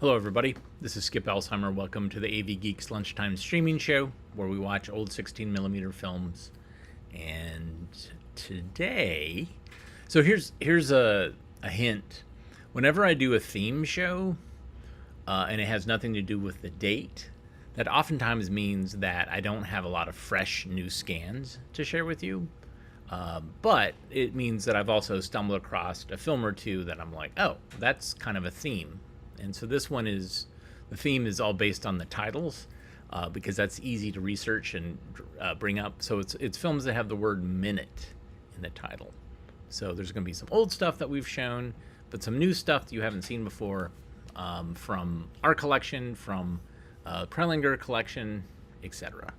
Hello, everybody. This is Skip Elsheimer. Welcome to the AV Geeks Lunchtime Streaming Show, where we watch old 16mm films. And today, so here's a hint. Whenever I do a theme show, and it has nothing to do with the date, that oftentimes means that I don't have a lot of fresh new scans to share with you. But it means that I've also stumbled across a film or two that I'm like, oh, that's kind of a theme. And so this one is, the theme is all based on the titles, because that's easy to research and bring up. So it's films that have the word minute in the title. So there's going to be some old stuff that we've shown, but some new stuff that you haven't seen before, from our collection, from Prelinger collection, etc.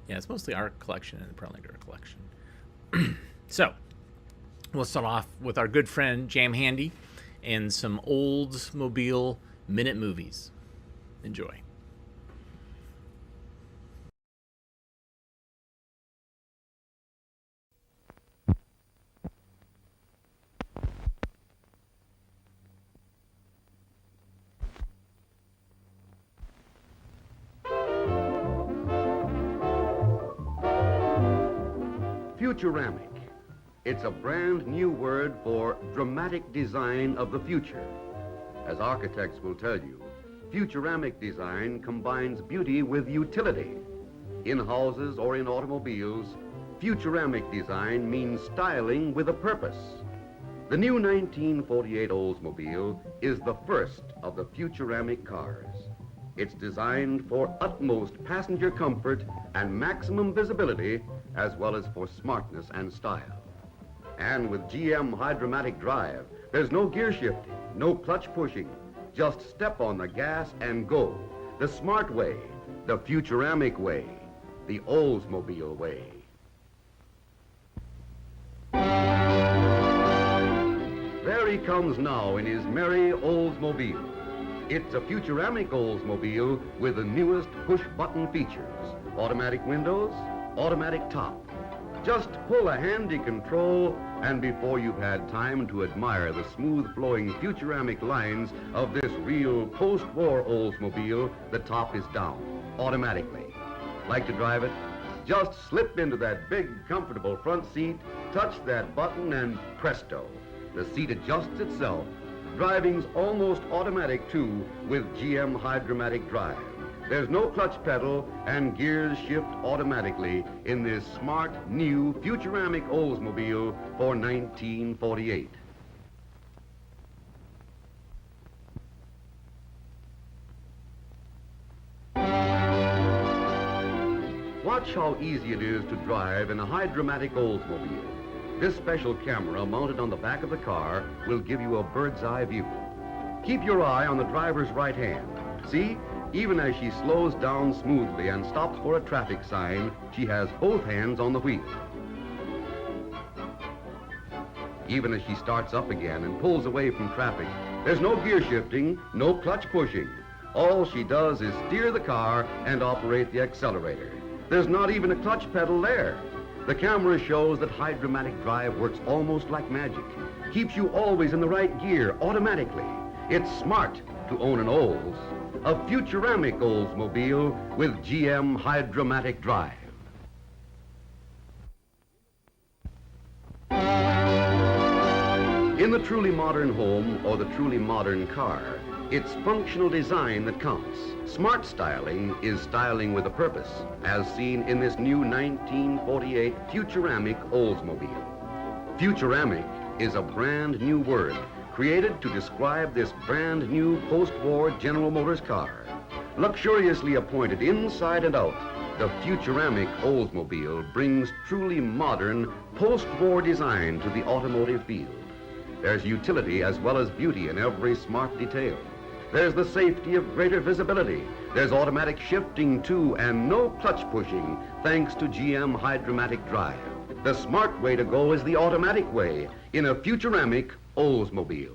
Yeah, it's mostly our collection and the Prelinger collection. So we'll start off with our good friend Jam Handy and some Oldsmobile minute movies. Enjoy. Futuramic. It's a brand new word for dramatic design of the future. As architects will tell you, futuramic design combines beauty with utility. In houses or in automobiles, futuramic design means styling with a purpose. The new 1948 Oldsmobile is the first of the futuramic cars. It's designed for utmost passenger comfort and maximum visibility, as well as for smartness and style. And with GM Hydromatic Drive, there's no gear shifting, no clutch pushing. Just step on the gas and go. The smart way, the futuramic way, the Oldsmobile way. There he comes now in his merry Oldsmobile. It's a futuramic Oldsmobile with the newest push-button features. Automatic windows, automatic top. Just pull a handy control, and before you've had time to admire the smooth-flowing futuramic lines of this real post-war Oldsmobile, the top is down, automatically. Like to drive it? Just slip into that big, comfortable front seat, touch that button, and presto, the seat adjusts itself. Driving's almost automatic, too, with GM Hydromatic Drive. There's no clutch pedal, and gears shift automatically in this smart, new, futuramic Oldsmobile for 1948. Watch how easy it is to drive in a Hydromatic Oldsmobile. This special camera mounted on the back of the car will give you a bird's eye view. Keep your eye on the driver's right hand. See? Even as she slows down smoothly and stops for a traffic sign, she has both hands on the wheel. Even as she starts up again and pulls away from traffic, there's no gear shifting, no clutch pushing. All she does is steer the car and operate the accelerator. There's not even a clutch pedal there. The camera shows that Hydromatic Drive works almost like magic. Keeps you always in the right gear automatically. It's smart to own an Olds. A futuramic Oldsmobile with GM Hydromatic Drive. In the truly modern home or the truly modern car, it's functional design that counts. Smart styling is styling with a purpose, as seen in this new 1948 futuramic Oldsmobile. Futuramic is a brand new word created to describe this brand new post-war General Motors car. Luxuriously appointed inside and out, the futuramic Oldsmobile brings truly modern post-war design to the automotive field. There's utility as well as beauty in every smart detail. There's the safety of greater visibility. There's automatic shifting too, and no clutch pushing thanks to GM Hydromatic Drive. The smart way to go is the automatic way in a futuramic Oldsmobile.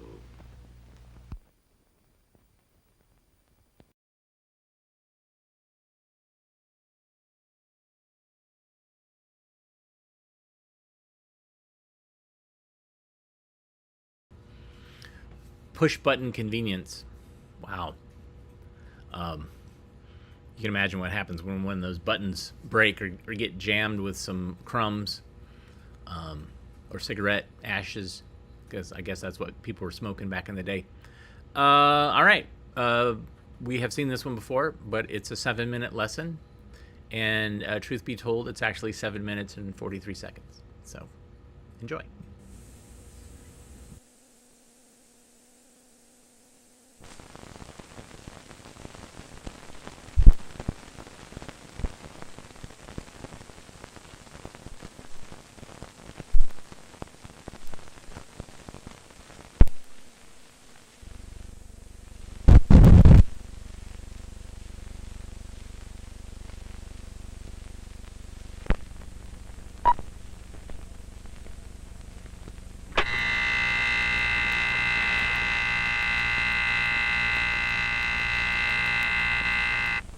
Push button convenience. Wow. You can imagine what happens when one of those buttons break or get jammed with some crumbs or cigarette ashes, because I guess that's what people were smoking back in the day. All right. We have seen this one before, but it's a 7-minute lesson. And truth be told, it's actually 7 minutes and 43 seconds. So enjoy.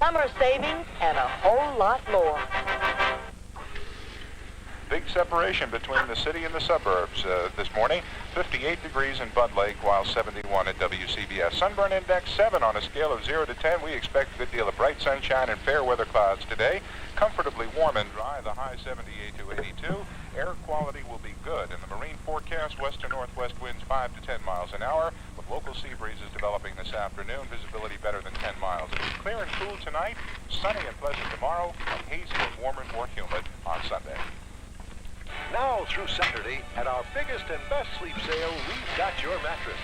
Summer savings and a whole lot more. Big separation between the city and the suburbs this morning. 58 degrees in Bud Lake, while 71 at WCBS. Sunburn index 7 on a scale of 0 to 10. We expect a good deal of bright sunshine and fair weather clouds today. Comfortably warm and dry, the high 78 to 82. Air quality will be good. In the marine forecast, west to northwest winds 5 to 10 miles an hour, with local sea breezes developing this afternoon. Visibility better than 10 miles. It'll be clear and cool tonight, sunny and pleasant tomorrow, and hazy and warmer and more humid on Sunday. Now through Saturday, at our biggest and best sleep sale, we've got your mattress.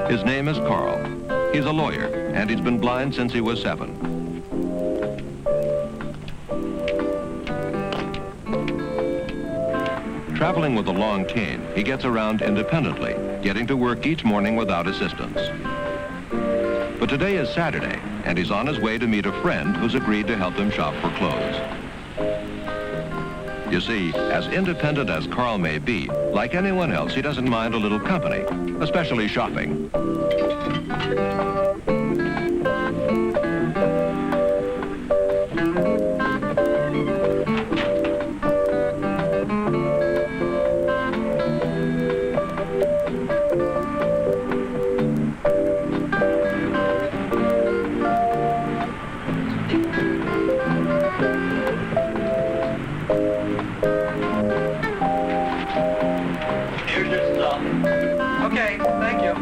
His name is Carl. He's a lawyer, and he's been blind since he was 7. Traveling with a long cane, he gets around independently, getting to work each morning without assistance. But today is Saturday, and he's on his way to meet a friend who's agreed to help him shop for clothes. You see, as independent as Carl may be, like anyone else, he doesn't mind a little company, especially shopping. Okay, thank you.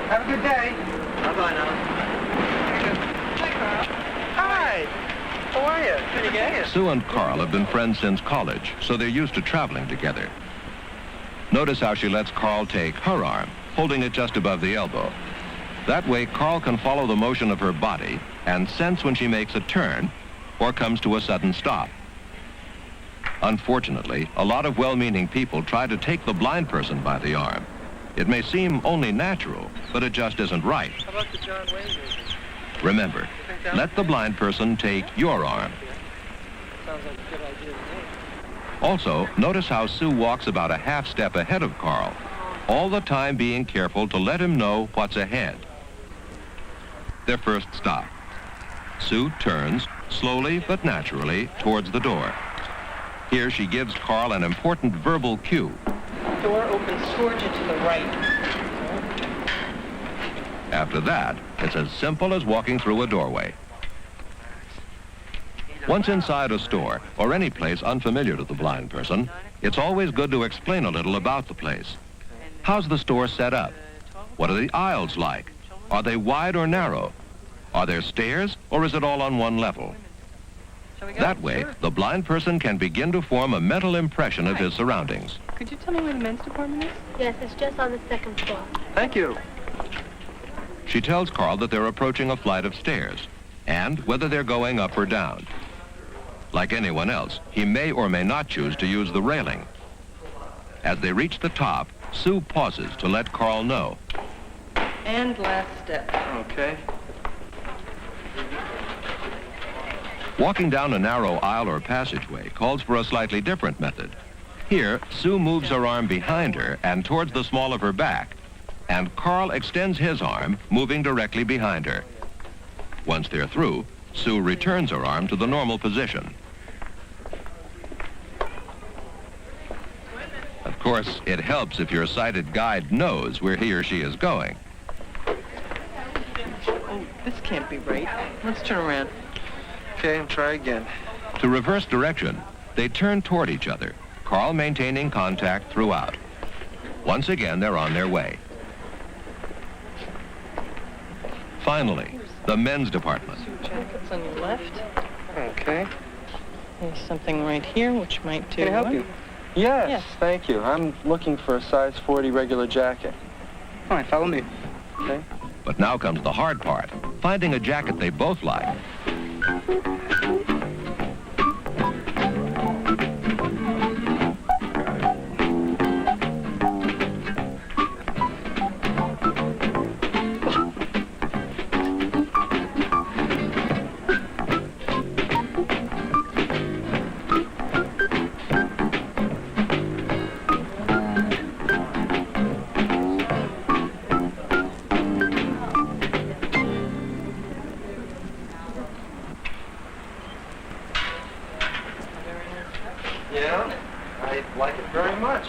Have a good day. Bye-bye now. Hi, Carl. Hi. How are you? Good to see you. Sue and Carl have been friends since college, so they're used to traveling together. Notice how she lets Carl take her arm, holding it just above the elbow. That way, Carl can follow the motion of her body and sense when she makes a turn or comes to a sudden stop. Unfortunately, a lot of well-meaning people try to take the blind person by the arm. It may seem only natural, but it just isn't right. How about the John Wayne movie? Remember, let the blind person take your arm. Sounds like a good idea to me. Also, notice how Sue walks about a half step ahead of Carl, all the time being careful to let him know what's ahead. Their first stop. Sue turns, slowly but naturally, towards the door. Here she gives Carl an important verbal cue. Door opens toward you to the right. After that, it's as simple as walking through a doorway. Once inside a store, or any place unfamiliar to the blind person, it's always good to explain a little about the place. How's the store set up? What are the aisles like? Are they wide or narrow? Are there stairs, or is it all on one level? That way, the blind person can begin to form a mental impression of his surroundings. Could you tell me where the men's department is? Yes, it's just on the second floor. Thank you. She tells Carl that they're approaching a flight of stairs, and whether they're going up or down. Like anyone else, he may or may not choose to use the railing. As they reach the top, Sue pauses to let Carl know. And last step. Okay. Walking down a narrow aisle or passageway calls for a slightly different method. Here, Sue moves her arm behind her and towards the small of her back, and Carl extends his arm, moving directly behind her. Once they're through, Sue returns her arm to the normal position. Of course, it helps if your sighted guide knows where he or she is going. Oh, this can't be right. Let's turn around. Okay, and try again. To reverse direction, they turn toward each other, Carl maintaining contact throughout. Once again, they're on their way. Finally, the men's department. Suit jackets on your left. Okay. There's something right here which might do. Can I help you? Yes, thank you. I'm looking for a size 40 regular jacket. All right, follow me. Okay. But now comes the hard part, finding a jacket they both like. Yeah, I like it very much.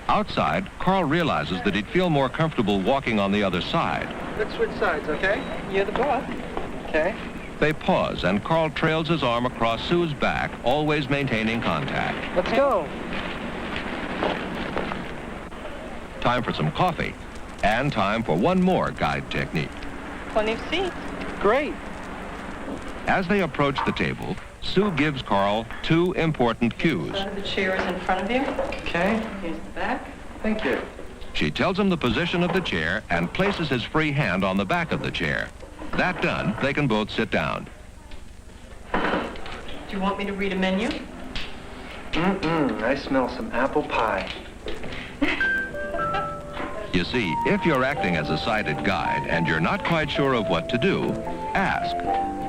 Outside, Carl realizes that he'd feel more comfortable walking on the other side. Let's switch sides, okay? You're the boss. Okay. They pause, and Carl trails his arm across Sue's back, always maintaining contact. Let's go. Time for some coffee, and time for one more guide technique. Plenty of seats. Great. As they approach the table, Sue gives Carl two important cues. Front of the chair is in front of you. Okay. Here's the back. Thank you. She tells him the position of the chair and places his free hand on the back of the chair. That done, they can both sit down. Do you want me to read a menu? I smell some apple pie. You see, if you're acting as a sighted guide and you're not quite sure of what to do, ask.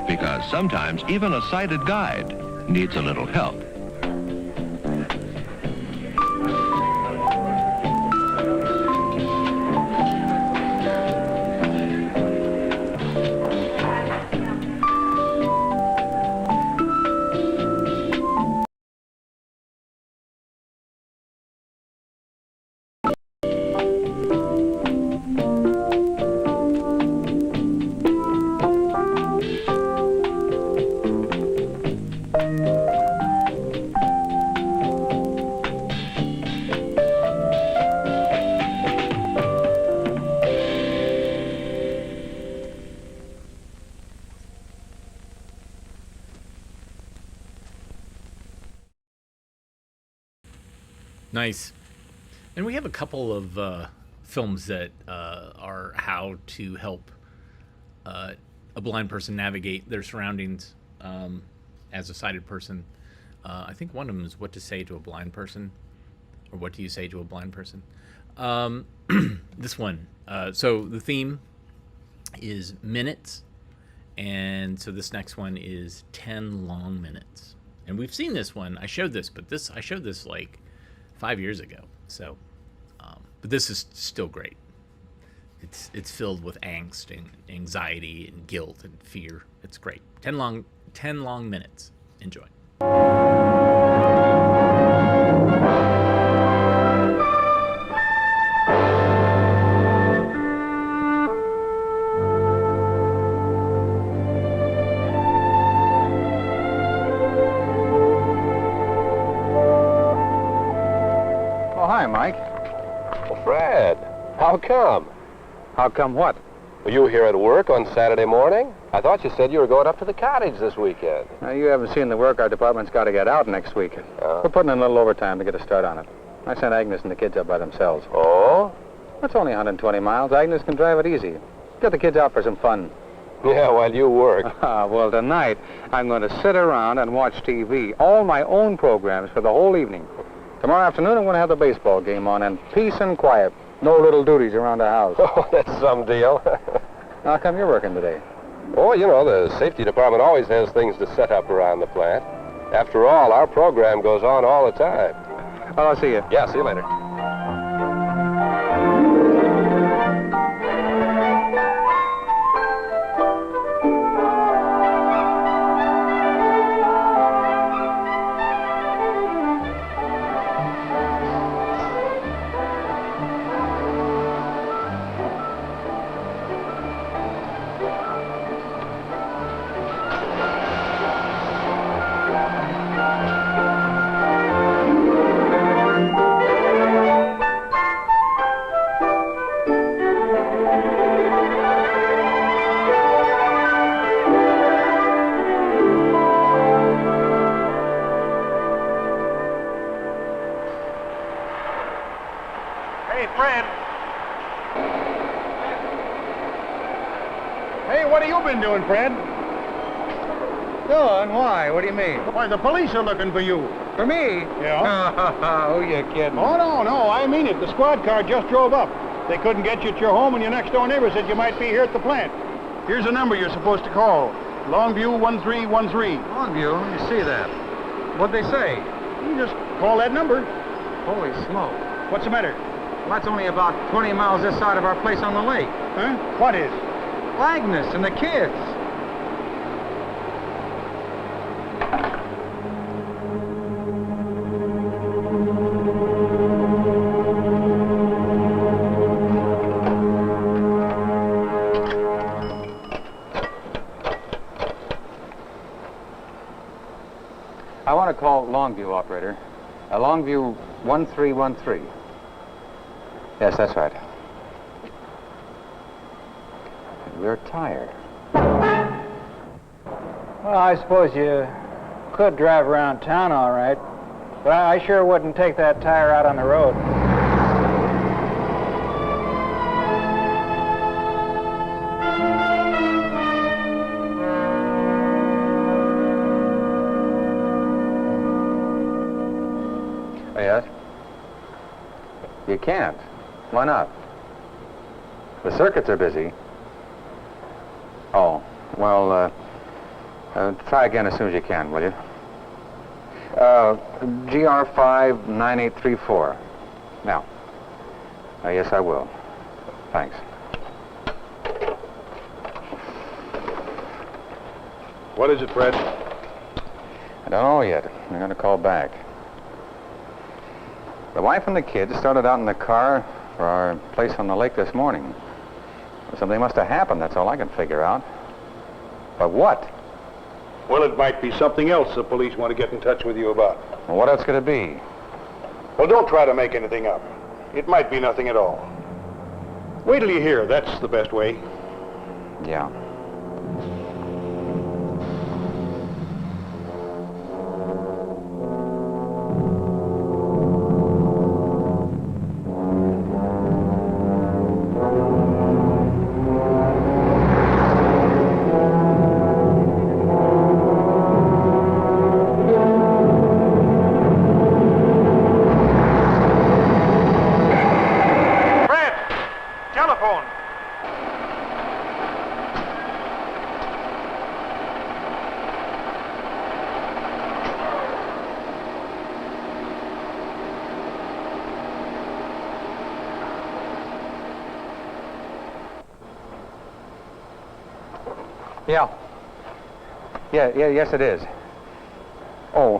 Because sometimes even a sighted guide needs a little help. Nice. And we have a couple of films that are how to help a blind person navigate their surroundings as a sighted person. I think one of them is What to Say to a Blind Person, or What Do You Say to a Blind Person? This one. So the theme is minutes, and so this next one is 10 long minutes. And we've seen this one. I showed this, but I showed this like 5 years ago. So, but this is still great. It's filled with angst and anxiety and guilt and fear. It's great. 10 long minutes. Enjoy. Oh, hi, Mike. Well, Fred, how come? How come what? Were you here at work on Saturday morning? I thought you said you were going up to the cottage this weekend. Now, you haven't seen the work our department's got to get out next week. We're putting in a little overtime to get a start on it. I sent Agnes and the kids up by themselves. Oh? It's only 120 miles. Agnes can drive it easy. Get the kids out for some fun. Yeah, while you work. Well, tonight, I'm going to sit around and watch TV. All my own programs for the whole evening. Tomorrow afternoon, I'm going to have the baseball game on, and peace and quiet. No little duties around the house. Oh, that's some deal. How come you're working today? Oh, you know, the safety department always has things to set up around the plant. After all, our program goes on all the time. Well, I'll see you. Yeah, see you later. Hey, what have you been doing, Fred? Doing? Why? What do you mean? Why, the police are looking for you. For me? Yeah? Who you kidding? Oh, no, I mean it. The squad car just drove up. They couldn't get you at your home, and your next-door neighbor said you might be here at the plant. Here's a number you're supposed to call. Longview 1313. Longview? Let me see that. What'd they say? You just call that number. Holy smoke. What's the matter? Well, that's only about 20 miles this side of our place on the lake. Huh? What is? Agnes and the kids. I want to call Longview, operator. Longview 1313. Yes, that's right. You're tired. Well, I suppose you could drive around town all right, but I sure wouldn't take that tire out on the road. Yes? You can't. Why not? The circuits are busy. Oh, well, try again as soon as you can, will you? GR5 9834. Now. Yes, I will. Thanks. What is it, Fred? I don't know yet. I'm going to call back. The wife and the kids started out in the car for our place on the lake this morning. Something must have happened, that's all I can figure out. But what? Well, it might be something else the police want to get in touch with you about. Well, what else could it be? Well, don't try to make anything up. It might be nothing at all. Wait till you hear. That's the best way. Yeah. Yes, it is. Oh.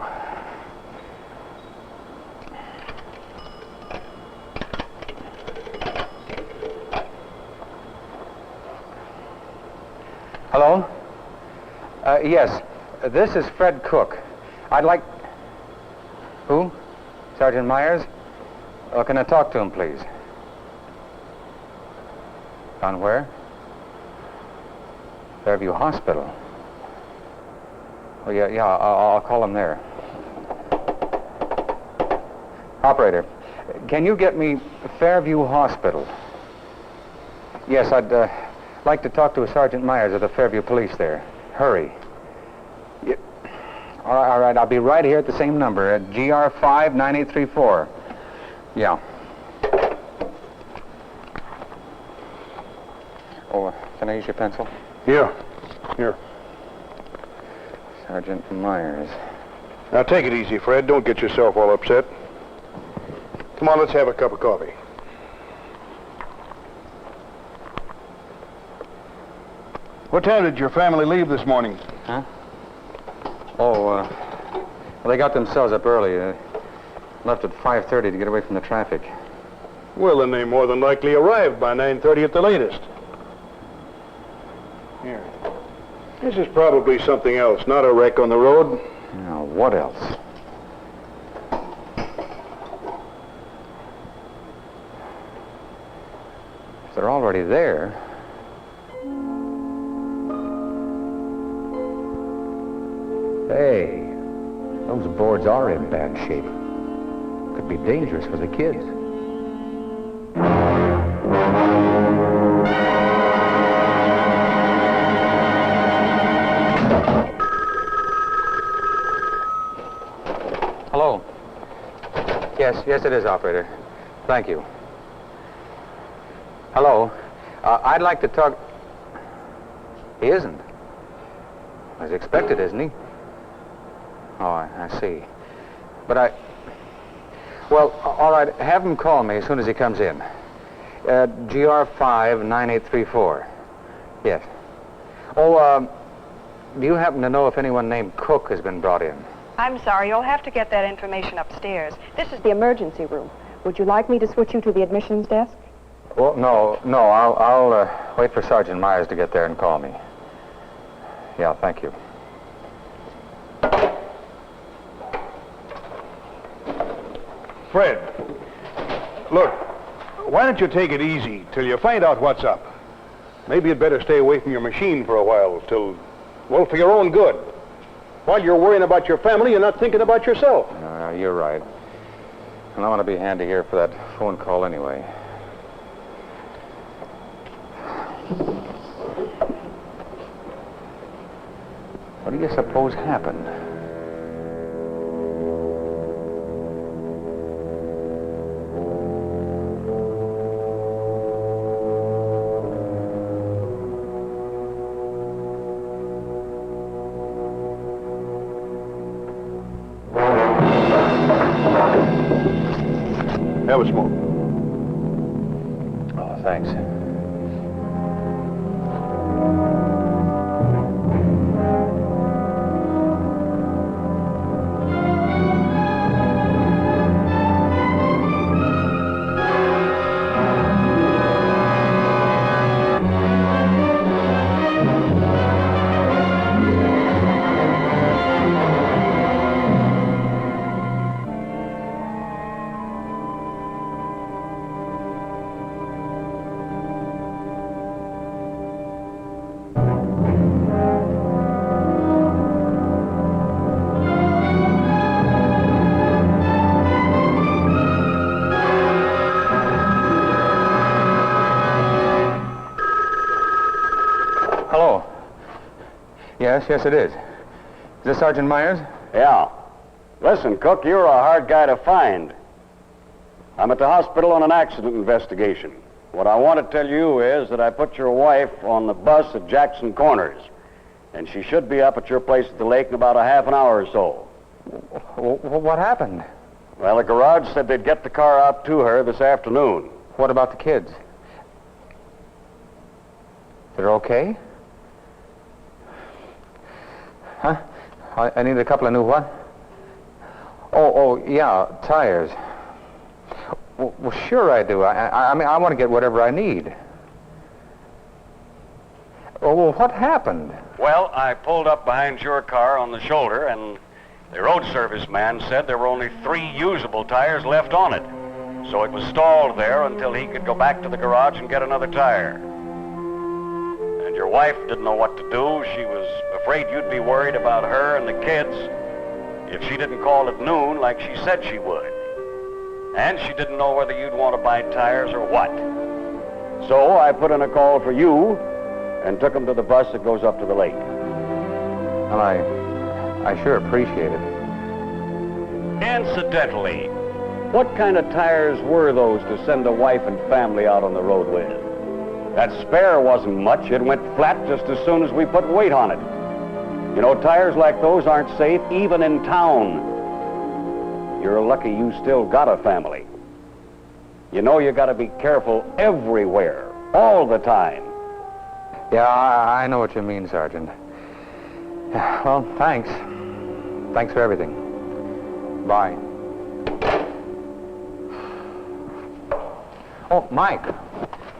Hello? Yes, this is Fred Cook. I'd like... Who? Sergeant Myers? Can I talk to him, please? On where? Fairview Hospital. Oh, yeah, I'll call him there. Operator, can you get me Fairview Hospital? Yes, I'd like to talk to Sergeant Myers of the Fairview Police there. Hurry. Yeah. All right, I'll be right here at the same number, at GR5 9834. Yeah. Oh, can I use your pencil? Yeah. Here. Sergeant Myers. Now, take it easy, Fred. Don't get yourself all upset. Come on, let's have a cup of coffee. What time did your family leave this morning? Huh? Oh, well, they got themselves up early. Left at 5:30 to get away from the traffic. Well, then they more than likely arrived by 9:30 at the latest. Here. This is probably something else, not a wreck on the road. Now, what else? If they're already there... Hey, those boards are in bad shape. Could be dangerous for the kids. Yes, it is, operator. Thank you. Hello. I'd like to talk... He isn't. As expected, isn't he? Oh, I see. But Well, all right, have him call me as soon as he comes in. GR59834. Yes. Oh, do you happen to know if anyone named Cook has been brought in? I'm sorry, you'll have to get that information upstairs. This is the emergency room. Would you like me to switch you to the admissions desk? Well, no, I'll wait for Sergeant Myers to get there and call me. Yeah, thank you. Fred, look, why don't you take it easy till you find out what's up? Maybe you'd better stay away from your machine for a while well, for your own good. While you're worrying about your family, you're not thinking about yourself. You're right. And I want to be handy here for that phone call anyway. What do you suppose happened? Have a smoke. Oh, thanks. Hello. Yes, it is. Is this Sergeant Myers? Yeah. Listen, Cook, you're a hard guy to find. I'm at the hospital on an accident investigation. What I want to tell you is that I put your wife on the bus at Jackson Corners, and she should be up at your place at the lake in about a half an hour or so. What happened? Well, the garage said they'd get the car out to her this afternoon. What about the kids? They're okay? Huh? I need a couple of new what? Oh, yeah, tires. Well, sure I do. I mean, I want to get whatever I need. Oh, well, what happened? Well, I pulled up behind your car on the shoulder, and the road service man said there were only 3 usable tires left on it. So it was stalled there until he could go back to the garage and get another tire. And your wife didn't know what to do. She was afraid you'd be worried about her and the kids if she didn't call at noon like she said she would. And she didn't know whether you'd want to buy tires or what. So I put in a call for you and took them to the bus that goes up to the lake. Well, I sure appreciate it. Incidentally, what kind of tires were those to send a wife and family out on the road with? That spare wasn't much. It went flat just as soon as we put weight on it. You know, tires like those aren't safe even in town. You're lucky you still got a family. You know you got to be careful everywhere, all the time. Yeah, I know what you mean, Sergeant. Well, thanks. Thanks for everything. Bye. Oh, Mike.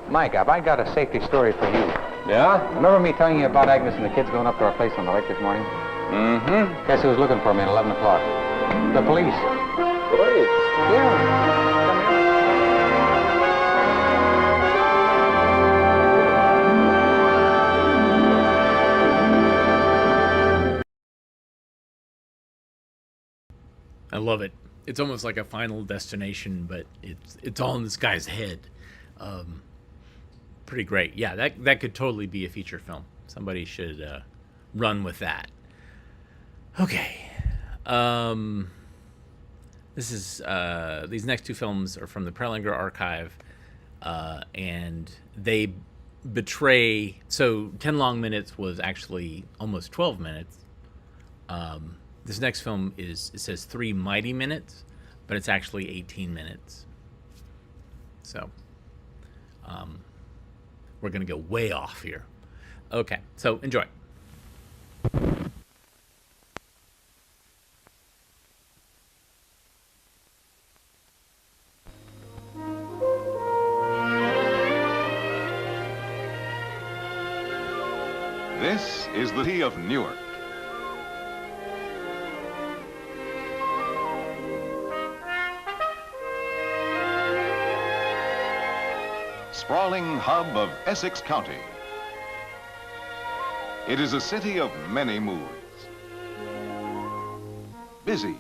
Mike, have I got a safety story for you? Yeah? Remember me telling you about Agnes and the kids going up to our place on the lake this morning? Mm-hmm. Guess who was looking for me at 11 o'clock? The police. Police? Yeah. I love it. It's almost like a Final Destination, but it's all in this guy's head. Pretty great. Yeah, that could totally be a feature film. Somebody should run with that. Okay. This is these next two films are from the Prelinger Archive, and they betray. So 10 long minutes was actually almost 12 minutes. This next film it says 3 mighty minutes, but it's actually 18 minutes. So we're gonna go way off here. Okay, so enjoy. This is the city of Newark. Sprawling hub of Essex County. It is a city of many moods. Busy.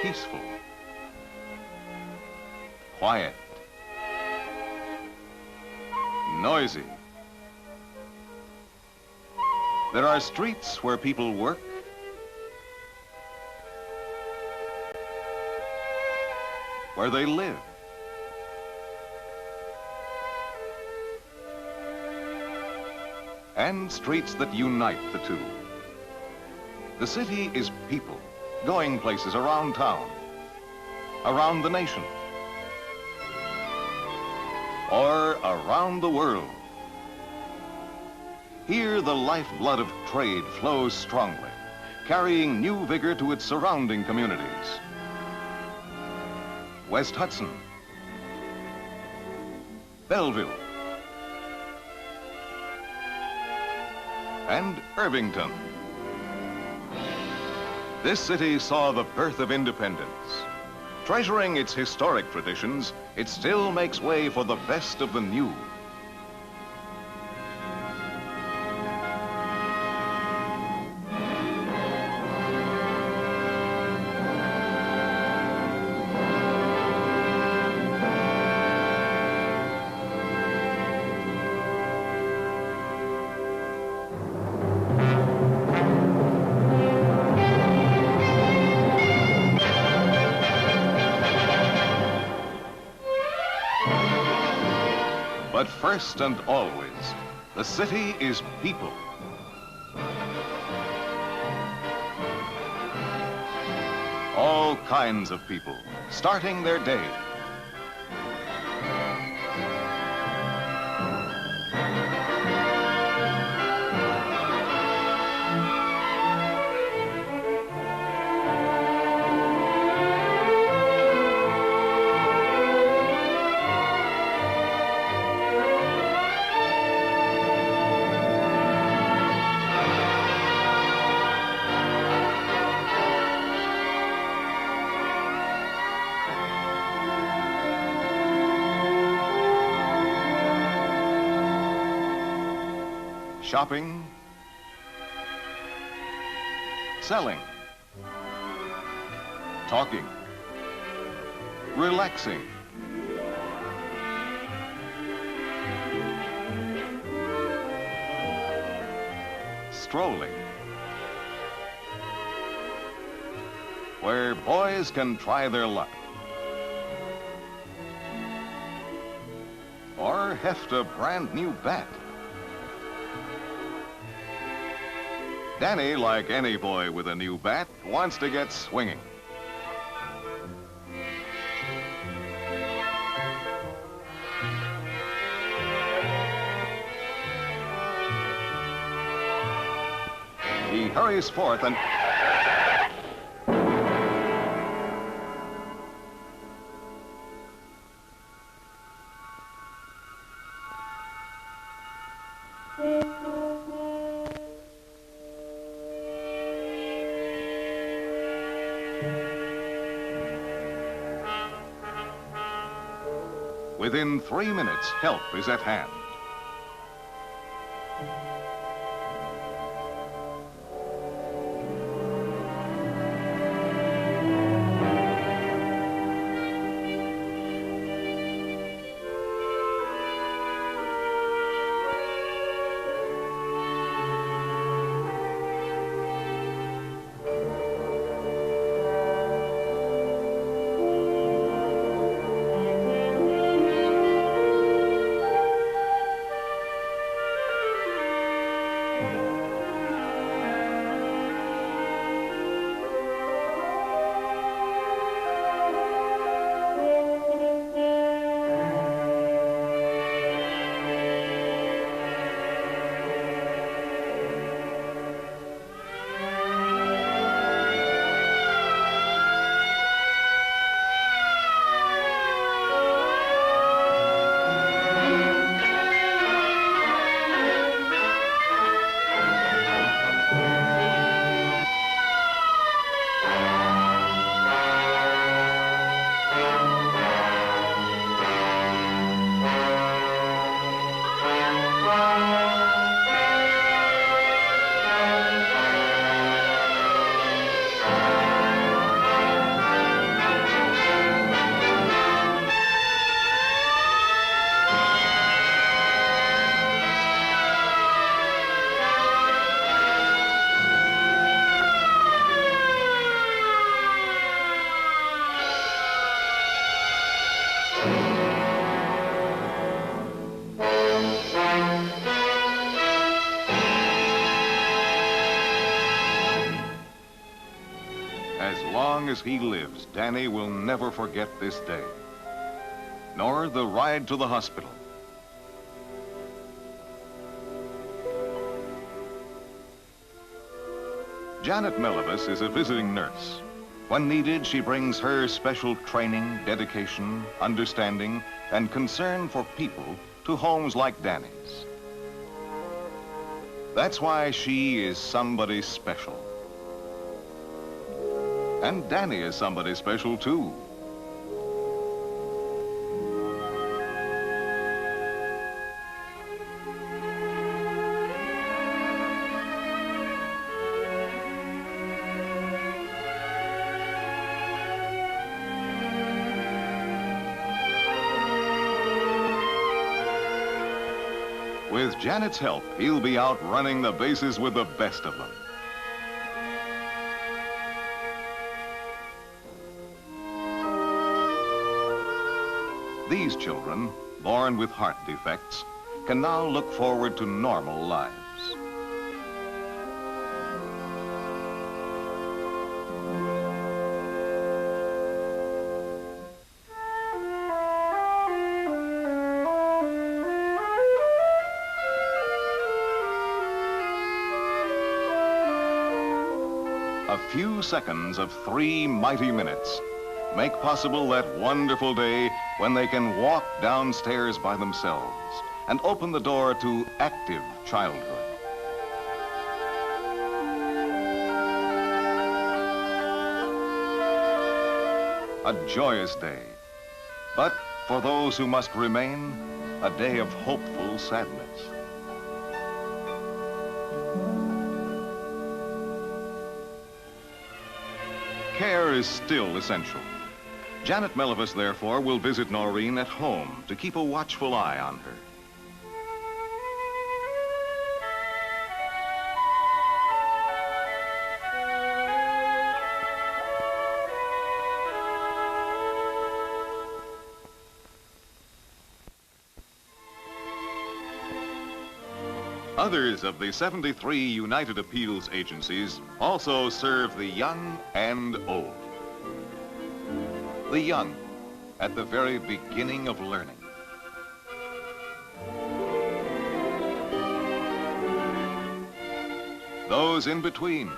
Peaceful. Quiet. Noisy. There are streets where people work, where they live, and streets that unite the two. The city is people, going places around town, around the nation, or around the world. Here the lifeblood of trade flows strongly, carrying new vigor to its surrounding communities. West Hudson, Belleville, and Irvington. This city saw the birth of independence. Treasuring its historic traditions, it still makes way for the best of the new. But first and always, the city is people. All kinds of people, starting their day. Shopping, selling, talking, relaxing, strolling, where boys can try their luck or heft a brand new bat. Danny, like any boy with a new bat, wants to get swinging. He hurries forth and... Within 3 minutes, help is at hand. long as he lives, Danny will never forget this day, nor the ride to the hospital. Janet Melivis is a visiting nurse. When needed, she brings her special training, dedication, understanding, and concern for people to homes like Danny's. That's why she is somebody special. And Danny is somebody special, too. With Janet's help, he'll be out running the bases with the best of them. These children, born with heart defects, can now look forward to normal lives. A few seconds of 3 mighty minutes make possible that wonderful day when they can walk downstairs by themselves and open the door to active childhood. A joyous day, but for those who must remain, a day of hopeful sadness. Care is still essential. Janet Melivis, therefore, will visit Noreen at home to keep a watchful eye on her. Others of the 73 United Appeals agencies also serve the young and old. The young, at the very beginning of learning. Those in between,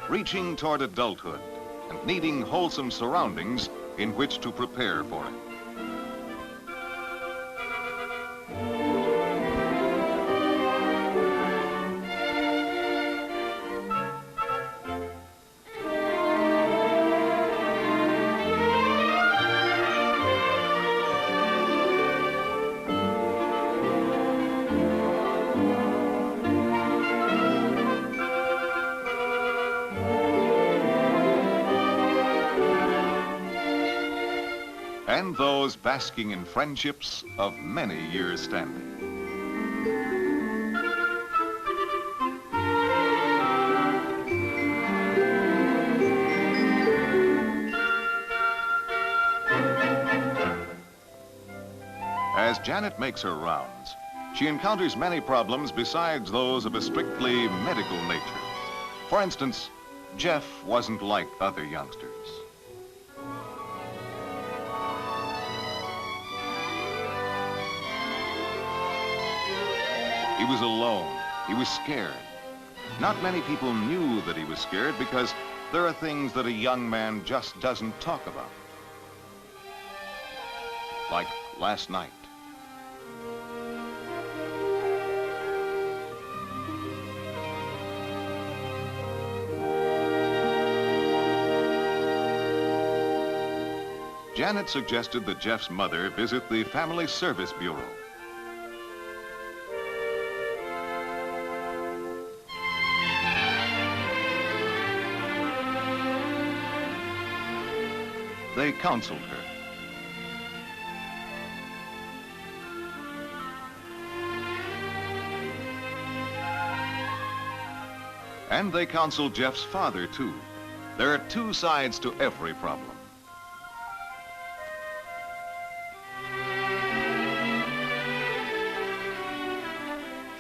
reaching toward adulthood and needing wholesome surroundings in which to prepare for it. And those basking in friendships of many years' standing. As Janet makes her rounds, she encounters many problems besides those of a strictly medical nature. For instance, Jeff wasn't like other youngsters. He was alone. He was scared. Not many people knew that he was scared because there are things that a young man just doesn't talk about. Like last night. Janet suggested that Jeff's mother visit the Family Service Bureau. They counseled her. And they counseled Jeff's father, too. There are two sides to every problem.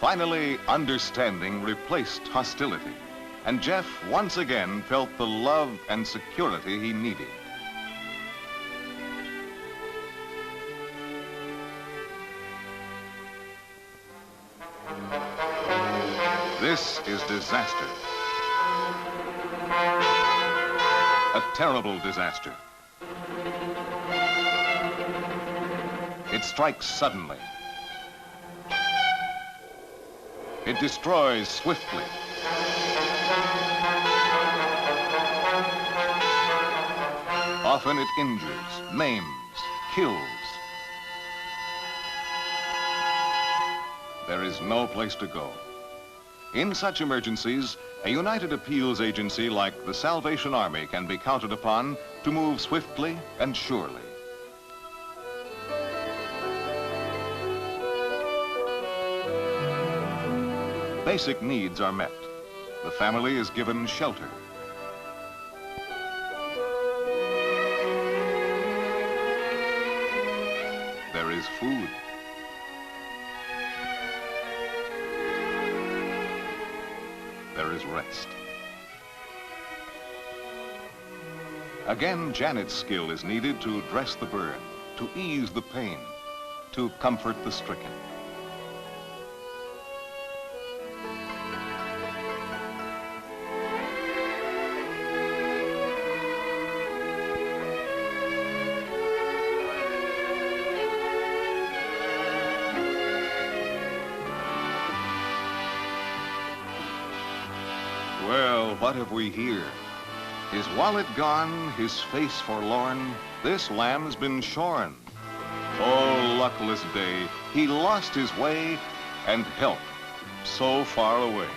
Finally, understanding replaced hostility. and Jeff once again felt the love and security he needed. This is disaster. A terrible disaster. It strikes suddenly. It destroys swiftly. Often it injures, maims, kills. There is no place to go. In such emergencies, a United Appeals agency like the Salvation Army can be counted upon to move swiftly and surely. Basic needs are met. The family is given shelter. There is food. There is rest. Again, Janet's skill is needed to dress the burn, to ease the pain, to comfort the stricken. Well, what have we here? His wallet gone, his face forlorn, this lamb's been shorn. Oh, luckless day, he lost his way and help so far away.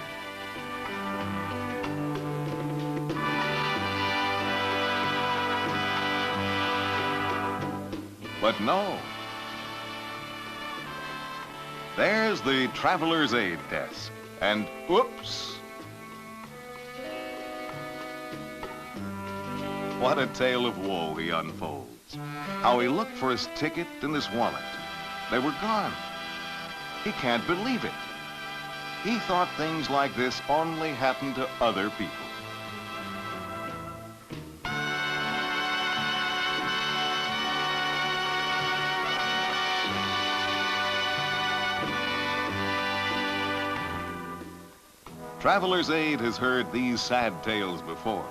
But no. There's the traveler's aid desk, and whoops. What a tale of woe he unfolds. How he looked for his ticket and his wallet. They were gone. He can't believe it. He thought things like this only happened to other people. Traveler's Aid has heard these sad tales before.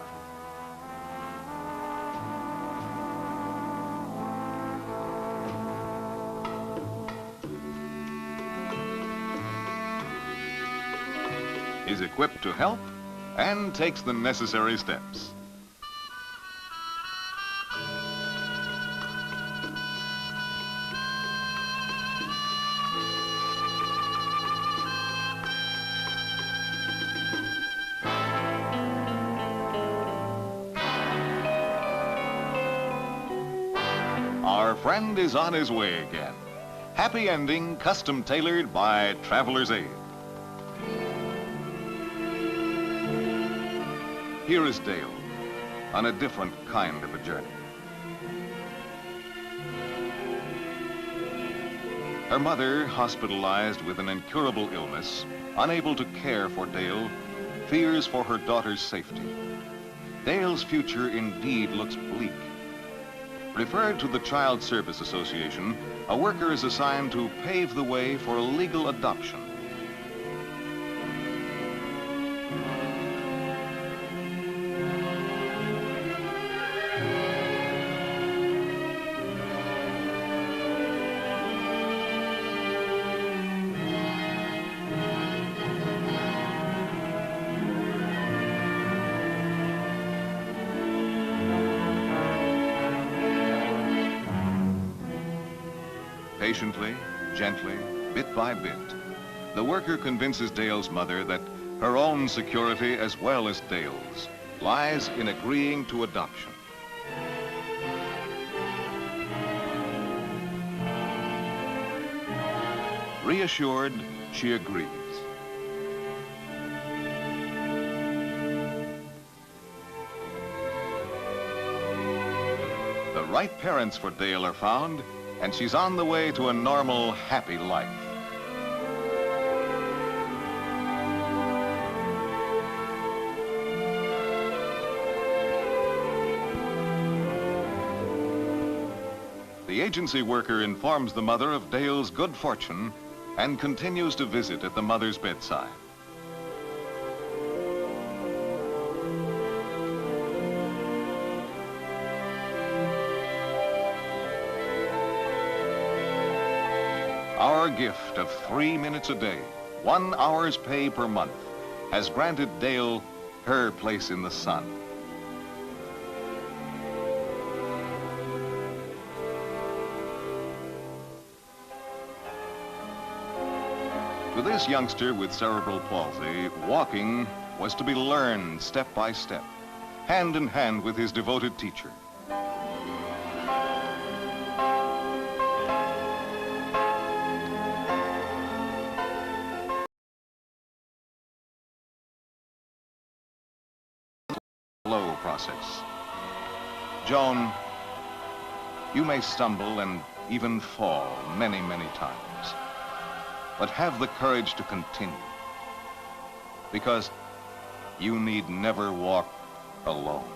Is equipped to help and takes the necessary steps. Our friend is on his way again. Happy ending, custom tailored by Traveler's Aid. Here is Dale, on a different kind of a journey. Her mother, hospitalized with an incurable illness, unable to care for Dale, fears for her daughter's safety. Dale's future indeed looks bleak. Referred to the Child Service Association, a worker is assigned to pave the way for a legal adoption. Patiently, gently, bit by bit, the worker convinces Dale's mother that her own security as well as Dale's lies in agreeing to adoption. Reassured, she agrees. The right parents for Dale are found, and she's on the way to a normal, happy life. the agency worker informs the mother of Dale's good fortune and continues to visit at the mother's bedside. Our gift of 3 minutes a day, 1 hour's pay per month, has granted Dale her place in the sun. To this youngster with cerebral palsy, walking was to be learned step by step, hand in hand with his devoted teacher. Slow process. Joan, you may stumble and even fall many, many times. But have the courage to continue, because you need never walk alone.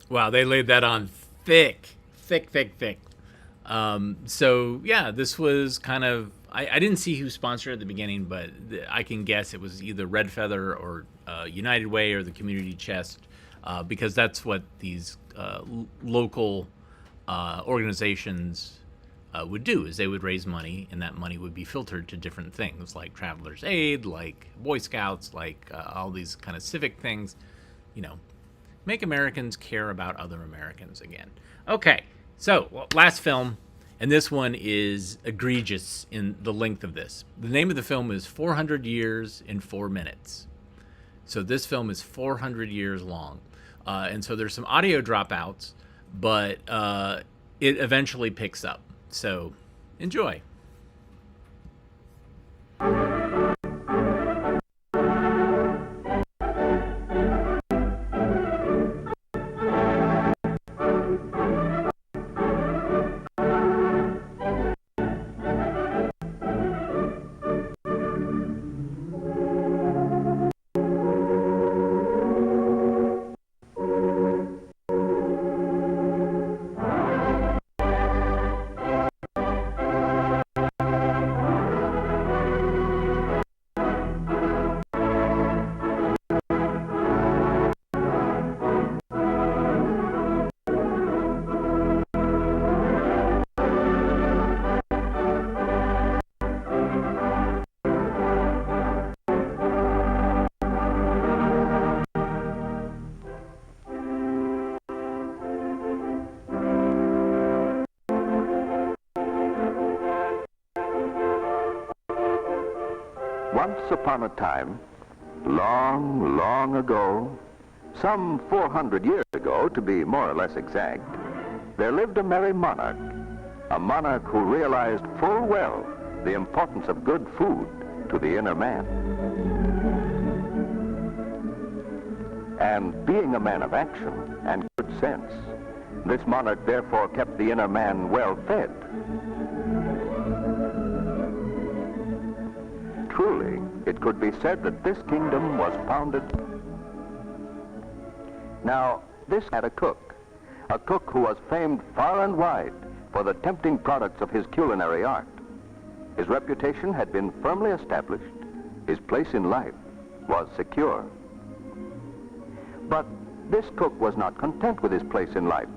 Wow, they laid that on thick. So yeah, this was kind of, I didn't see who sponsored at the beginning, but I can guess it was either Red Feather or United Way or the Community Chest, because that's what these local organizations would do, is they would raise money, and that money would be filtered to different things, like Travelers Aid, like Boy Scouts, like all these kind of civic things, you know, make Americans care about other Americans again. Okay, so last film, and this one is egregious in the length of this. The name of the film is 400 Years in 4 Minutes. So this film is 400 years long. And so there's some audio dropouts, but it eventually picks up. So enjoy. Once upon a time, long, long ago, some 400 years ago, to be more or less exact, there lived a merry monarch who realized full well the importance of good food to the inner man. And being a man of action and good sense, this monarch therefore kept the inner man well fed. Truly, it could be said that this kingdom was founded. Now, this had a cook who was famed far and wide for the tempting products of his culinary art. His reputation had been firmly established. His place in life was secure. But this cook was not content with his place in life.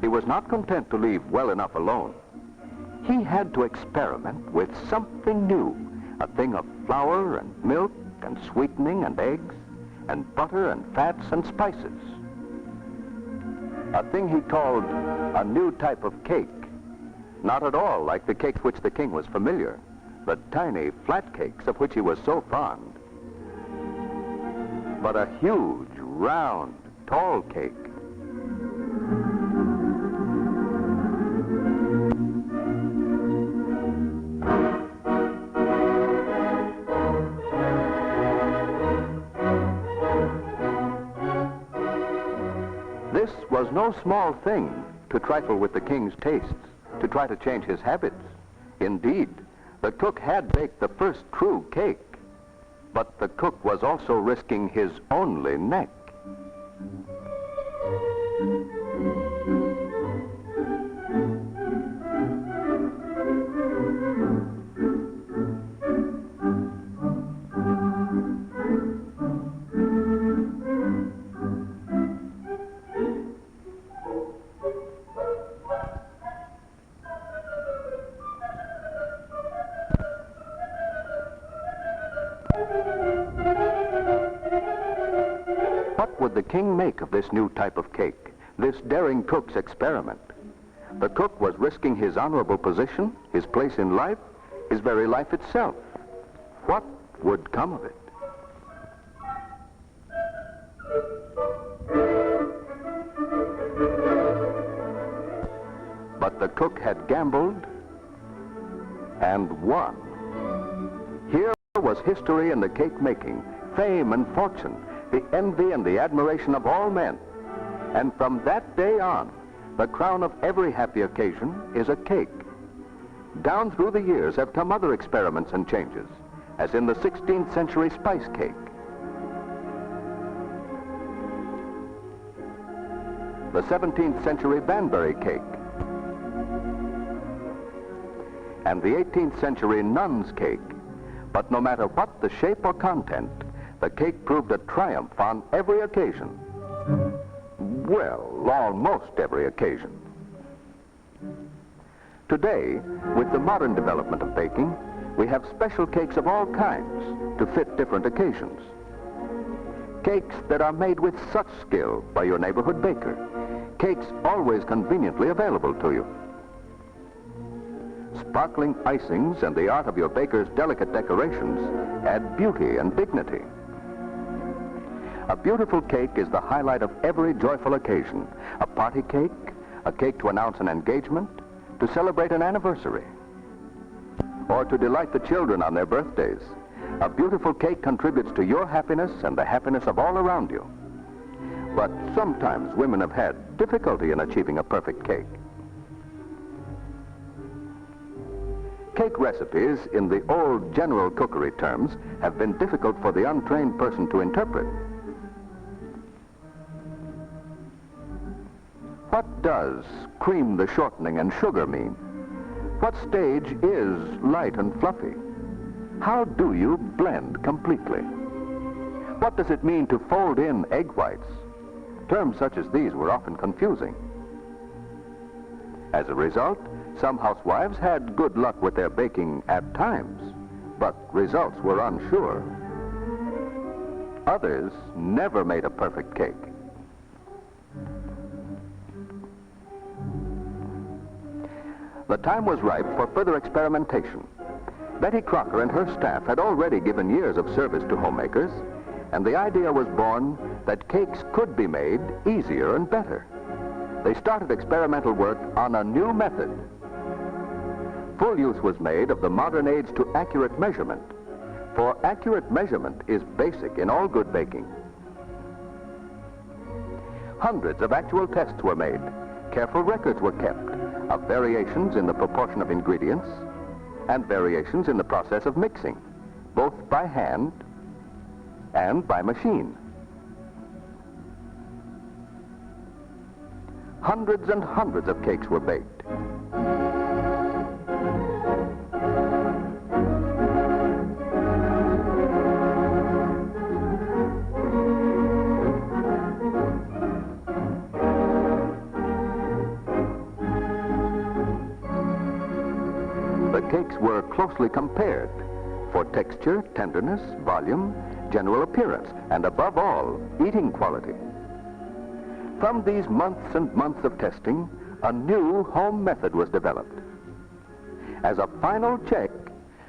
He was not content to leave well enough alone. He had to experiment with something new, a thing of flour and milk and sweetening and eggs and butter and fats and spices. A thing he called a new type of cake. Not at all like the cakes which the king was familiar, the tiny flat cakes of which he was so fond, but a huge, round, tall cake. This was no small thing to trifle with the king's tastes, to try to change his habits. Indeed, the cook had baked the first true cake, but the cook was also risking his only neck. What would the king make of this new type of cake, this daring cook's experiment? The cook was risking his honorable position, his place in life, his very life itself. What would come of it? But the cook had gambled and won. Here was history in the cake making, fame and fortune, the envy and the admiration of all men. And from that day on, the crown of every happy occasion is a cake. Down through the years have come other experiments and changes, as in the 16th century spice cake, the 17th century Banbury cake, and the 18th century nun's cake. But no matter what the shape or content, the cake proved a triumph on every occasion. Well, almost every occasion. Today, with the modern development of baking, we have special cakes of all kinds to fit different occasions. Cakes that are made with such skill by your neighborhood baker. Cakes always conveniently available to you. Sparkling icings and the art of your baker's delicate decorations add beauty and dignity. A beautiful cake is the highlight of every joyful occasion. A party cake, a cake to announce an engagement, to celebrate an anniversary, or to delight the children on their birthdays. A beautiful cake contributes to your happiness and the happiness of all around you. But sometimes women have had difficulty in achieving a perfect cake. Cake recipes, in the old general cookery terms, have been difficult for the untrained person to interpret. What does cream the shortening and sugar mean? What stage is light and fluffy? How do you blend completely? What does it mean to fold in egg whites? Terms such as these were often confusing. As a result, some housewives had good luck with their baking at times, but results were unsure. Others never made a perfect cake. The time was ripe for further experimentation. Betty Crocker and her staff had already given years of service to homemakers, and the idea was born that cakes could be made easier and better. They started experimental work on a new method. Full use was made of the modern aids to accurate measurement, for accurate measurement is basic in all good baking. Hundreds of actual tests were made. Careful records were kept of variations in the proportion of ingredients and variations in the process of mixing, both by hand and by machine. Hundreds and hundreds of cakes were baked. cakes were closely compared for texture, tenderness, volume, general appearance, and above all, eating quality. From these months and months of testing, a new home method was developed. As a final check,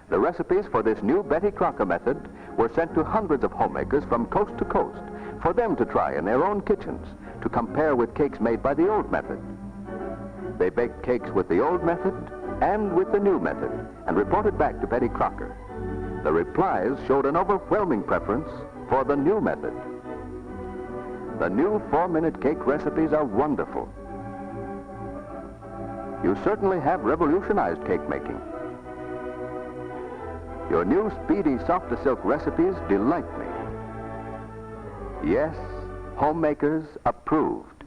the recipes for this new Betty Crocker method were sent to hundreds of homemakers from coast to coast for them to try in their own kitchens to compare with cakes made by the old method. They baked cakes with the old method and with the new method and reported back to Betty Crocker. The replies showed an overwhelming preference for the new method. The new 4-minute cake recipes are wonderful. You certainly have revolutionized cake making. Your new speedy soft-to-silk recipes delight me. Yes, homemakers approved.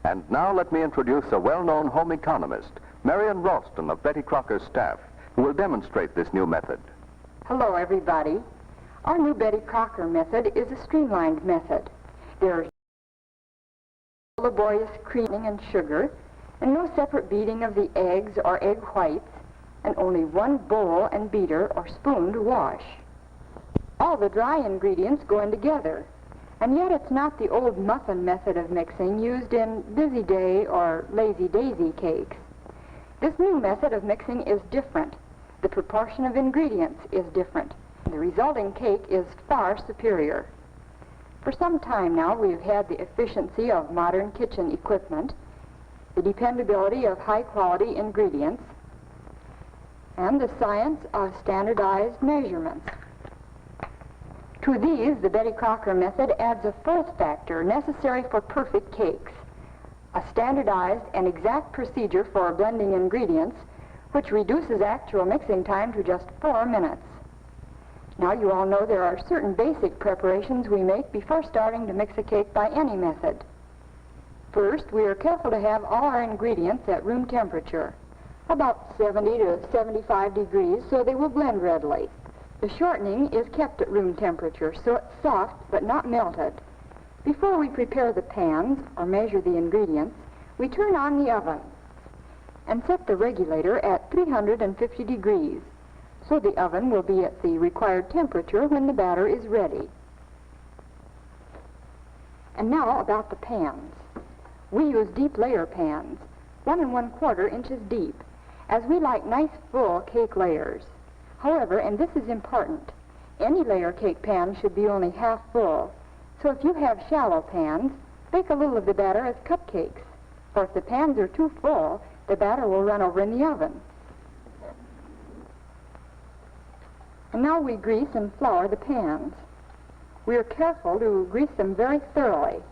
And now let me introduce a well-known home economist, Marion Ralston of Betty Crocker's staff, who will demonstrate this new method. Hello, everybody. Our new Betty Crocker method is a streamlined method. There's no laborious creaming and sugar, and no separate beating of the eggs or egg whites, and only one bowl and beater or spoon to wash. All the dry ingredients go in together, and yet it's not the old muffin method of mixing used in Busy Day or Lazy Daisy cakes. This new method of mixing is different. The proportion of ingredients is different. The resulting cake is far superior. For some time now, we've had the efficiency of modern kitchen equipment, the dependability of high-quality ingredients, and the science of standardized measurements. To these, the Betty Crocker method adds a fourth factor necessary for perfect cakes, a standardized and exact procedure for blending ingredients, which reduces actual mixing time to just 4 minutes. Now, you all know there are certain basic preparations we make before starting to mix a cake by any method. First, we are careful to have all our ingredients at room temperature, about 70 to 75 degrees, so they will blend readily. The shortening is kept at room temperature, so it's soft but not melted. Before we prepare the pans or measure the ingredients, we turn on the oven and set the regulator at 350 degrees, so the oven will be at the required temperature when the batter is ready. And now about the pans. We use deep layer pans, 1 1/4 inches deep, as we like nice full cake layers. However, and this is important, any layer cake pan should be only half full. So if you have shallow pans, bake a little of the batter as cupcakes. For if the pans are too full, the batter will run over in the oven. And now we grease and flour the pans. We are careful to grease them very thoroughly,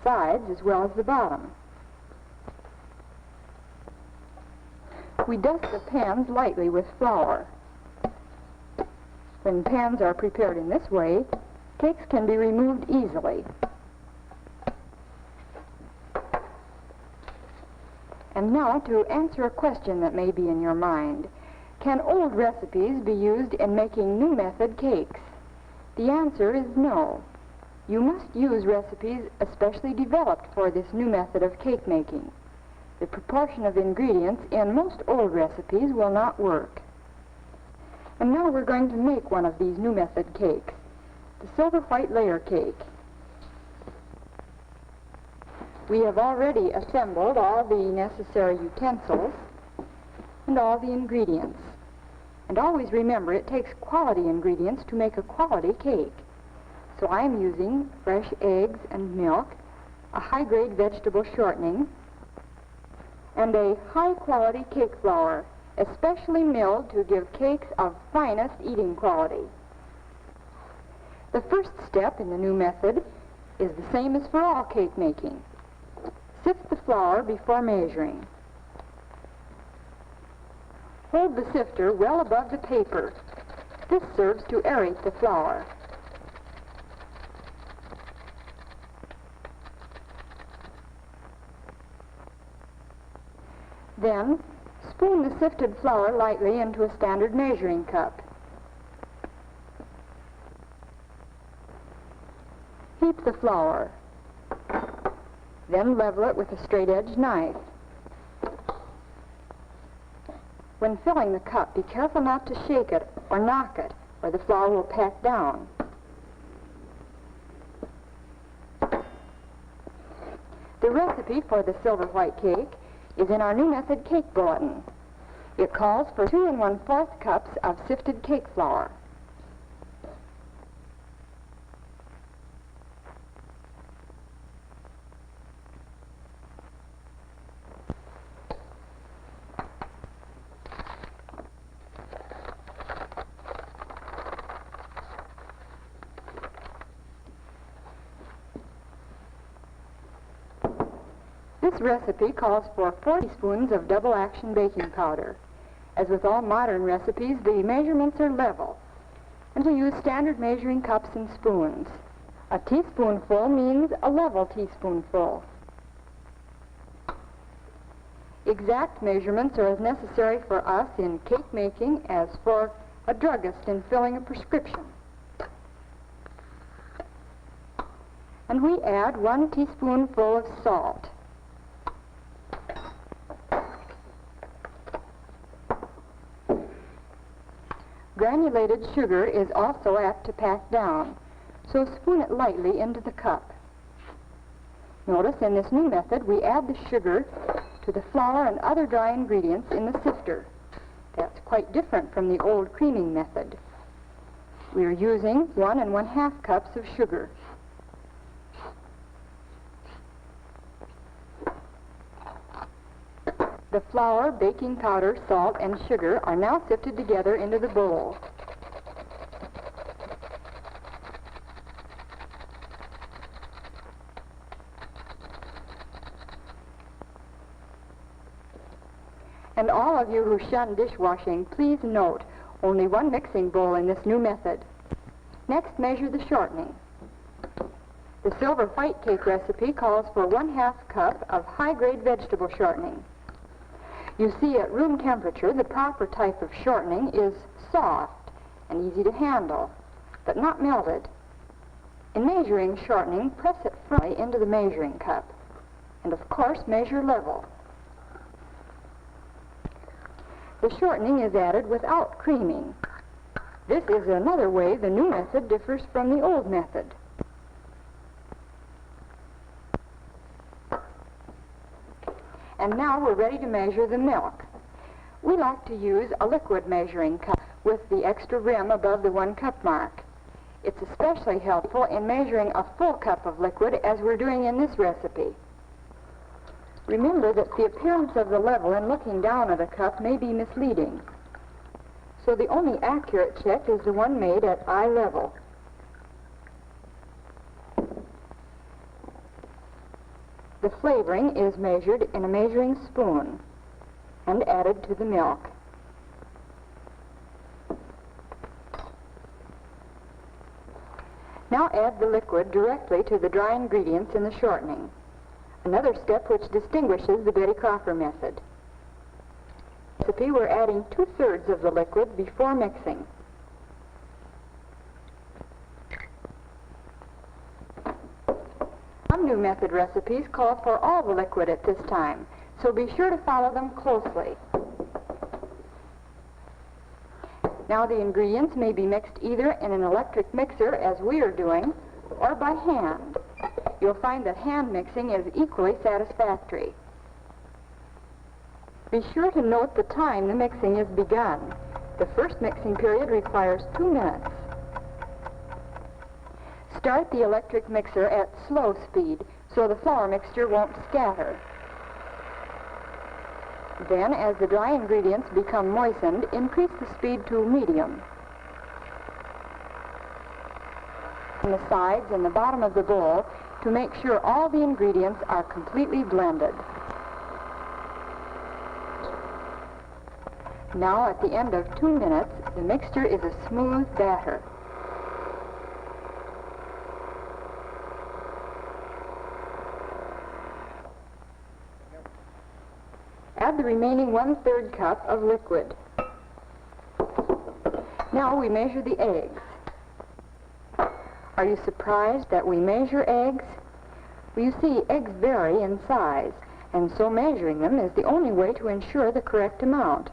sides as well as the bottom. We dust the pans lightly with flour. When pans are prepared in this way, cakes can be removed easily. And now to answer a question that may be in your mind. Can old recipes be used in making new method cakes? The answer is no. You must use recipes especially developed for this new method of cake making. The proportion of ingredients in most old recipes will not work. And now we're going to make one of these new method cakes, the silver white layer cake. We have already assembled all the necessary utensils and all the ingredients. And always remember, it takes quality ingredients to make a quality cake. So I'm using fresh eggs and milk, a high-grade vegetable shortening, and a high-quality cake flour, especially milled to give cakes of finest eating quality. The first step in the new method is the same as for all cake making. Sift the flour before measuring. Hold the sifter well above the paper. This serves to aerate the flour. Then, spoon the sifted flour lightly into a standard measuring cup. Heap the flour. Then level it with a straight-edged knife. When filling the cup, be careful not to shake it or knock it, or the flour will pack down. The recipe for the silver white cake is in our new method cake bulletin. It calls for 2 1/4 cups of sifted cake flour. This recipe calls for 4 teaspoons of double-action baking powder. As with all modern recipes, the measurements are level, and to use standard measuring cups and spoons. A teaspoonful means a level teaspoonful. Exact measurements are as necessary for us in cake making as for a druggist in filling a prescription. And we add 1 teaspoonful of salt. Granulated sugar is also apt to pack down, so spoon it lightly into the cup. Notice in this new method we add the sugar to the flour and other dry ingredients in the sifter. That's quite different from the old creaming method. We are using 1 1/2 cups of sugar. The flour, baking powder, salt, and sugar are now sifted together into the bowl. And all of you who shun dishwashing, please note, only 1 mixing bowl in this new method. Next, measure the shortening. The silver white cake recipe calls for 1/2 cup of high-grade vegetable shortening. You see, at room temperature, the proper type of shortening is soft and easy to handle, but not melted. In measuring shortening, press it firmly into the measuring cup, and of course, measure level. The shortening is added without creaming. This is another way the new method differs from the old method. And now we're ready to measure the milk. We like to use a liquid measuring cup with the extra rim above the 1 cup mark. It's especially helpful in measuring a full cup of liquid as we're doing in this recipe. Remember that the appearance of the level in looking down at a cup may be misleading. So the only accurate check is the one made at eye level. The flavoring is measured in a measuring spoon and added to the milk. Now add the liquid directly to the dry ingredients in the shortening, another step which distinguishes the Betty Crocker method. In the recipe, we're adding 2/3 of the liquid before mixing. Some new method recipes call for all the liquid at this time, so be sure to follow them closely. Now the ingredients may be mixed either in an electric mixer, as we are doing, or by hand. You'll find that hand mixing is equally satisfactory. Be sure to note the time the mixing is begun. The first mixing period requires 2 minutes. Start the electric mixer at slow speed so the flour mixture won't scatter. Then, as the dry ingredients become moistened, increase the speed to medium. On the sides and the bottom of the bowl to make sure all the ingredients are completely blended. Now, at the end of 2 minutes, the mixture is a smooth batter. Add the remaining 1/3 cup of liquid. Now we measure the eggs. Are you surprised that we measure eggs? Well, you see, eggs vary in size, and so measuring them is the only way to ensure the correct amount.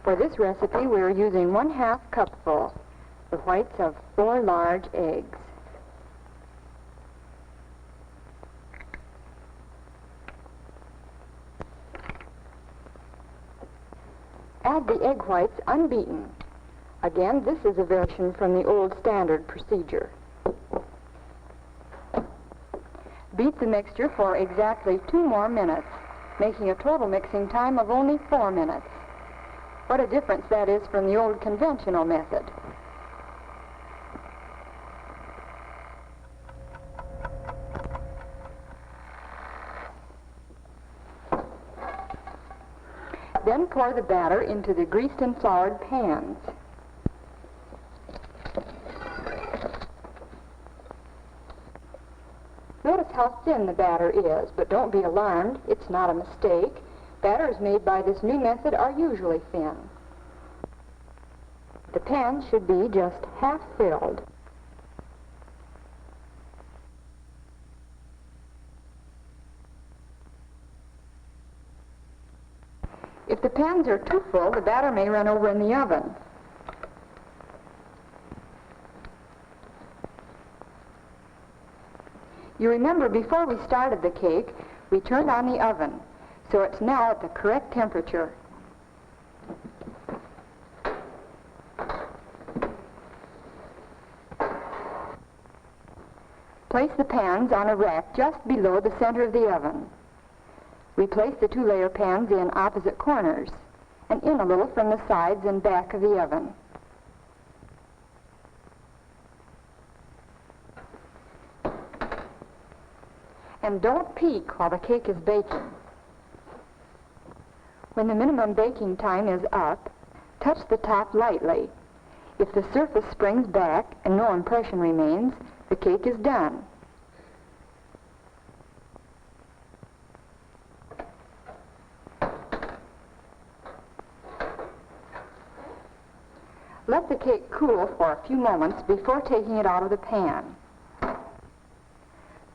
For this recipe, we are using 1/2 cupful, the whites of 4 large eggs. Add the egg whites unbeaten. Again, this is a variation from the old standard procedure. Beat the mixture for exactly 2 more minutes, making a total mixing time of only 4 minutes. What a difference that is from the old conventional method. Then pour the batter into the greased and floured pans. Notice how thin the batter is, but don't be alarmed, it's not a mistake. Batters made by this new method are usually thin. The pan should be just half filled. If the pans are too full, the batter may run over in the oven. You remember before we started the cake, we turned on the oven, so it's now at the correct temperature. Place the pans on a rack just below the center of the oven. We place the 2-layer pans in opposite corners and in a little from the sides and back of the oven. And don't peek while the cake is baking. When the minimum baking time is up, touch the top lightly. If the surface springs back and no impression remains, the cake is done. Let the cake cool for a few moments before taking it out of the pan.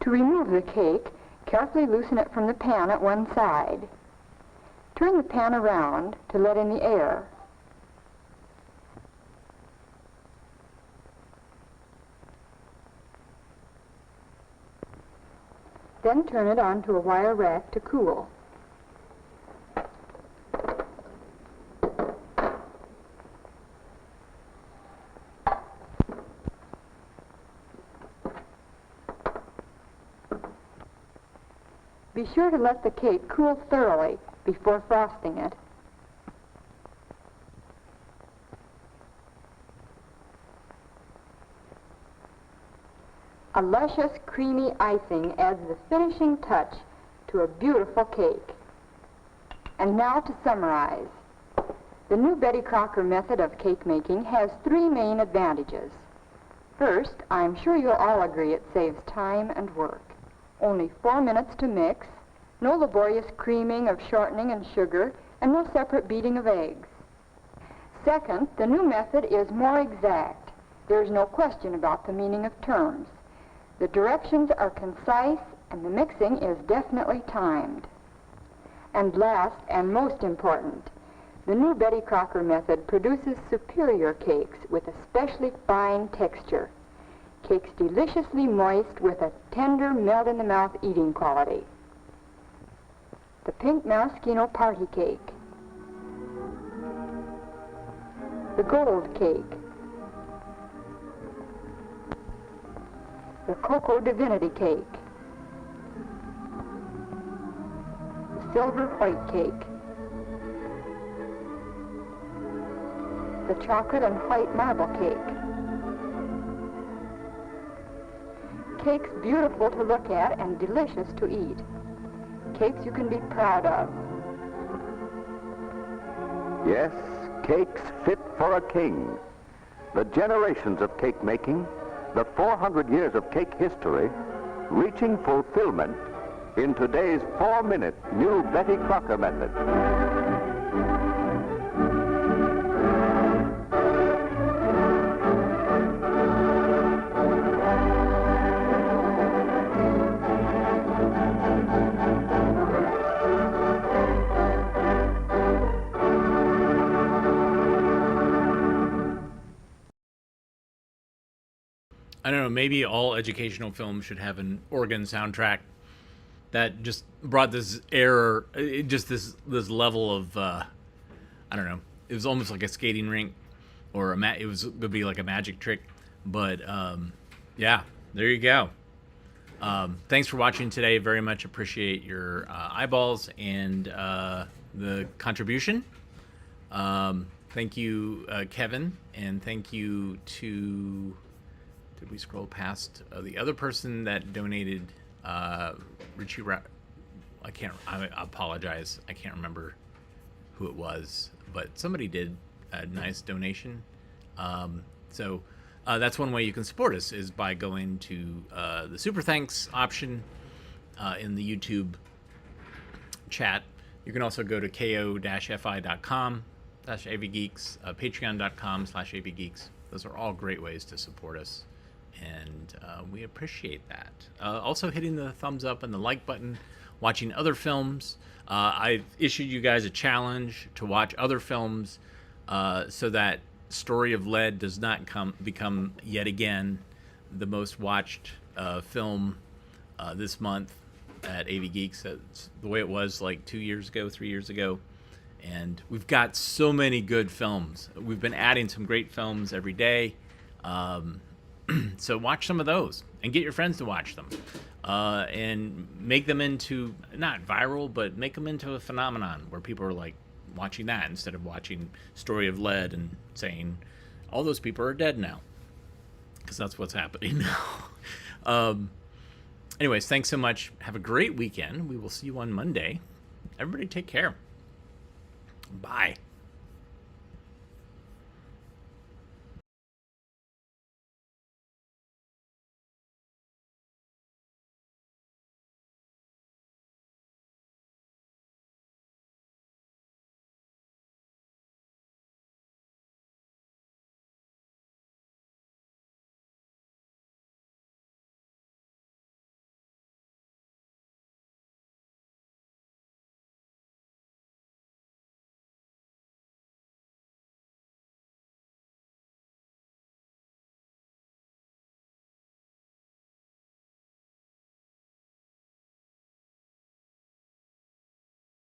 To remove the cake, carefully loosen it from the pan at one side. Turn the pan around to let in the air. Then turn it onto a wire rack to cool. Be sure to let the cake cool thoroughly before frosting it. A luscious, creamy icing adds the finishing touch to a beautiful cake. And now to summarize. The new Betty Crocker method of cake making has 3 main advantages. First, I'm sure you'll all agree it saves time and work. Only 4 minutes to mix, no laborious creaming of shortening and sugar, and no separate beating of eggs. Second, the new method is more exact. There's no question about the meaning of terms. The directions are concise, and the mixing is definitely timed. And last, and most important, the new Betty Crocker method produces superior cakes with especially fine texture. Cakes deliciously moist with a tender, melt-in-the-mouth eating quality. The pink maraschino party cake. The gold cake. The cocoa divinity cake. The silver white cake. The chocolate and white marble cake. Cakes beautiful to look at and delicious to eat. Cakes you can be proud of. Yes, cakes fit for a king. The generations of cake making, the 400 years of cake history, reaching fulfillment in today's 4-minute new Betty Crocker method. I don't know, maybe all educational films should have an organ soundtrack that just brought this air, just this level of, I don't know. It was almost like a skating rink, or it was going to be like a magic trick. But yeah, there you go. Thanks for watching today. Very much appreciate your eyeballs and the contribution. Thank you, Kevin, and thank you to. Did we scroll past the other person that donated? Richie. I apologize. I can't remember who it was, but somebody did a nice donation. So that's one way you can support us, is by going to the Super Thanks option in the YouTube chat. You can also go to ko-fi.com/avgeeks, patreon.com/avgeeks. Those are all great ways to support us, and we appreciate that. Also hitting the thumbs up and the like button, watching other films. I've issued you guys a challenge to watch other films so that Story of Lead does not become yet again the most watched film this month at AV Geeks. That's the way it was like 2 years ago, 3 years ago. And we've got so many good films. We've been adding some great films every day. So watch some of those and get your friends to watch them. And make them into, not viral, but make them into a phenomenon where people are like watching that instead of watching Story of Lead and saying, all those people are dead now. Because that's what's happening now. Anyways, thanks so much. Have a great weekend. We will see you on Monday. Everybody take care. Bye.